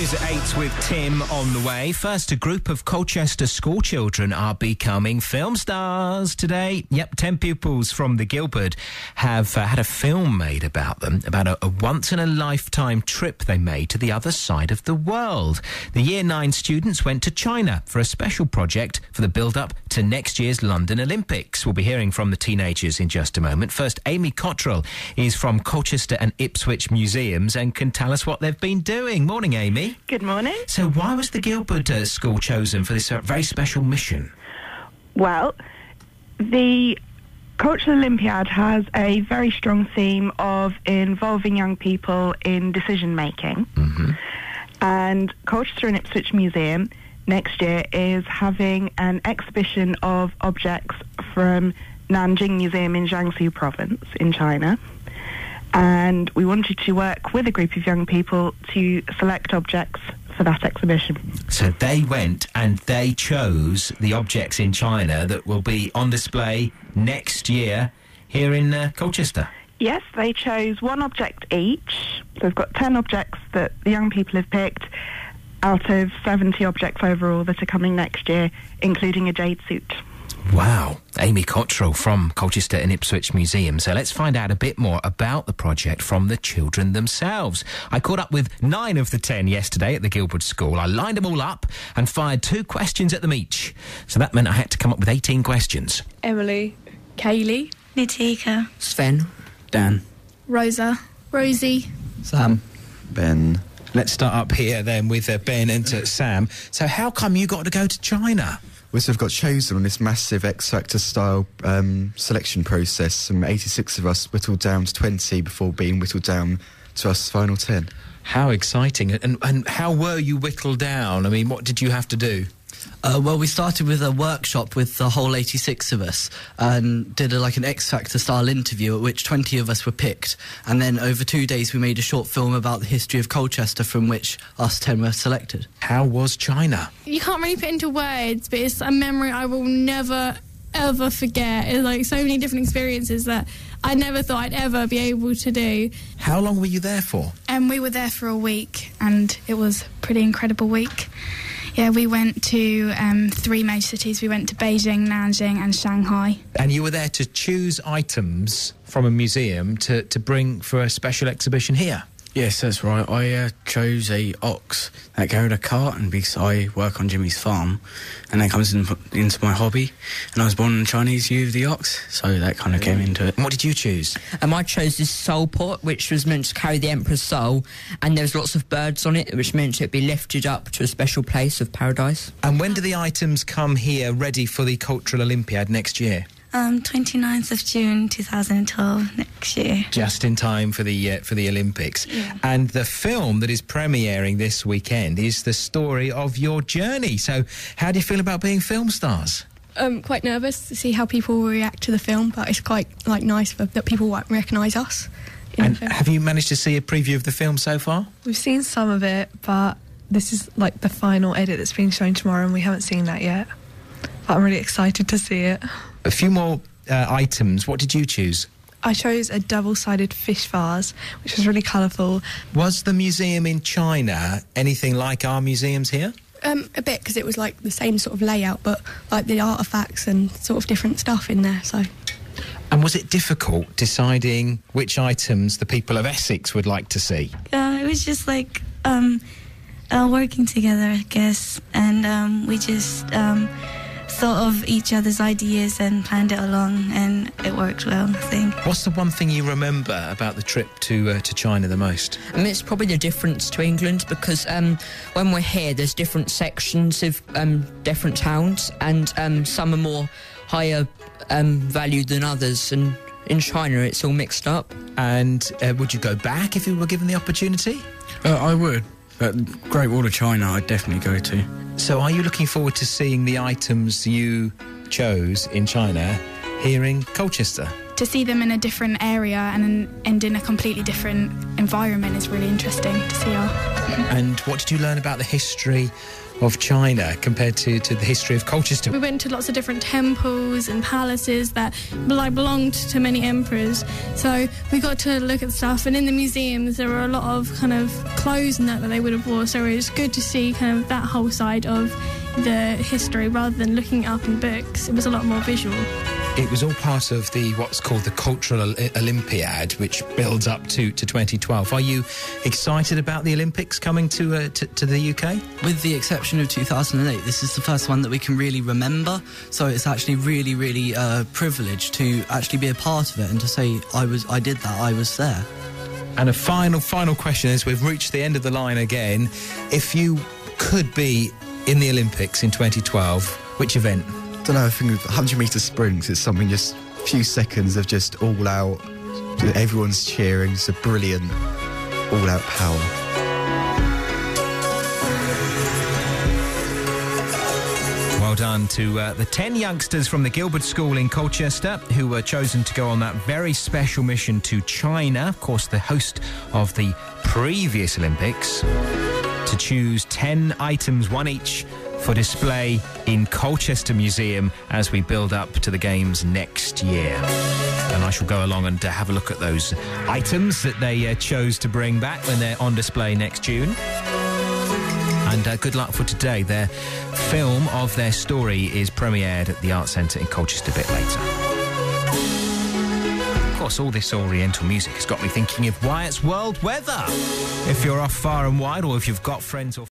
News at 8 with Tim on the way. First, a group of Colchester school children are becoming film stars today. Yep, 10 pupils from the Guildford have had a film made about them, about a once-in-a-lifetime trip they made to the other side of the world. The Year 9 students went to China for a special project for the build-up to next year's London Olympics. We'll be hearing from the teenagers in just a moment. First, Amy Cottrell is from Colchester and Ipswich Museums and can tell us what they've been doing. Morning, Amy. Good morning. So why was the Guildford school chosen for this very special mission? Well, the Cultural Olympiad has a very strong theme of involving young people in decision-making. Mm-hmm. And Colchester and Ipswich Museum next year is having an exhibition of objects from Nanjing Museum in Jiangsu province in China. And we wanted to work with a group of young people to select objects for that exhibition. So they went and they chose the objects in China that will be on display next year here in Colchester. Yes, they chose one object each. So we've got 10 objects that the young people have picked out of 70 objects overall that are coming next year, including a jade suit. Wow. Amy Cottrell from Colchester and Ipswich Museum. So let's find out a bit more about the project from the children themselves. I caught up with 9 of the 10 yesterday at the Guildford School. I lined them all up and fired 2 questions at them each. So that meant I had to come up with 18 questions. Emily, Kaylee, Nitika, Sven, Dan, Rosa, Rosie, Sam, Ben. Let's start up here then with Ben and Sam. So how come you got to go to China? We sort of got chosen on this massive X Factor style selection process, and 86 of us whittled down to 20 before being whittled down to us final 10. How exciting. And how were you whittled down? I mean, what did you have to do? Well, we started with a workshop with the whole 86 of us and did an X Factor style interview at which 20 of us were picked, and then over 2 days we made a short film about the history of Colchester from which us 10 were selected. How was China? You can't really put into words, but it's a memory I will never, ever forget. It's like so many different experiences that I never thought I'd ever be able to do. How long were you there for? We were there for a week, and it was a pretty incredible week. Yeah, we went to 3 major cities. We went to Beijing, Nanjing and Shanghai. And you were there to choose items from a museum to bring for a special exhibition here? Yes, that's right. I chose a ox that carried a cart, and because I work on Jimmy's farm, and that comes into my hobby. And I was born in the Chinese Year of the Ox, so that kind of came into it. And what did you choose? I chose this soul pot, which was meant to carry the Emperor's soul, and there was lots of birds on it, which meant it'd be lifted up to a special place of paradise. And when do the items come here ready for the Cultural Olympiad next year? 29th of June 2012 next year. Just in time for the Olympics. Yeah. And the film that is premiering this weekend is the story of your journey. So how do you feel about being film stars? Quite nervous to see how people will react to the film, but it's quite nice that people won't recognise us. And have you managed to see a preview of the film so far? We've seen some of it, but this is the final edit that's being shown tomorrow, and we haven't seen that yet. But I'm really excited to see it. A few more items. What did you choose? I chose a double-sided fish vase, which was really colourful. Was the museum in China anything like our museums here? A bit, because it was the same sort of layout, but the artefacts and sort of different stuff in there, so... And was it difficult deciding which items the people of Essex would like to see? It was just working together, I guess, and we just... thought of each other's ideas and planned it along, and it worked well, I think. What's the one thing you remember about the trip to China the most? It's probably the difference to England, because when we're here, there's different sections of different towns, and some are more higher valued than others, and in China it's all mixed up. And would you go back if you were given the opportunity? I would. Great Wall of China, I'd definitely go to. So are you looking forward to seeing the items you chose in China here in Colchester? To see them in a different area and in a completely different environment is really interesting to see. And what did you learn about the history of China compared to the history of Colchester? We went to lots of different temples and palaces that belonged to many emperors. So we got to look at stuff, and in the museums there were a lot of kind of clothes and that they would have wore. So it was good to see kind of that whole side of the history rather than looking it up in books. It was a lot more visual. It was all part of what's called the Cultural Olympiad, which builds up to 2012. Are you excited about the Olympics coming to the UK? With the exception of 2008, this is the first one that we can really remember. So it's actually really, really privileged to actually be a part of it and to say I did that, I was there. And a final question as we've reached the end of the line again. If you could be in the Olympics in 2012, which event? I don't know, I think with 100-metre sprints, it's something just a few seconds of just all out, everyone's cheering, it's a brilliant all out power. Well done to the 10 youngsters from the Gilbert School in Colchester who were chosen to go on that very special mission to China, of course the host of the previous Olympics, to choose 10 items, one each, for display in Colchester Museum as we build up to the Games next year. And I shall go along and have a look at those items that they chose to bring back when they're on display next June. And good luck for today. Their film of their story is premiered at the Arts Centre in Colchester a bit later. Of course, all this Oriental music has got me thinking of Wyatt's World Weather. If you're off far and wide, or if you've got friends or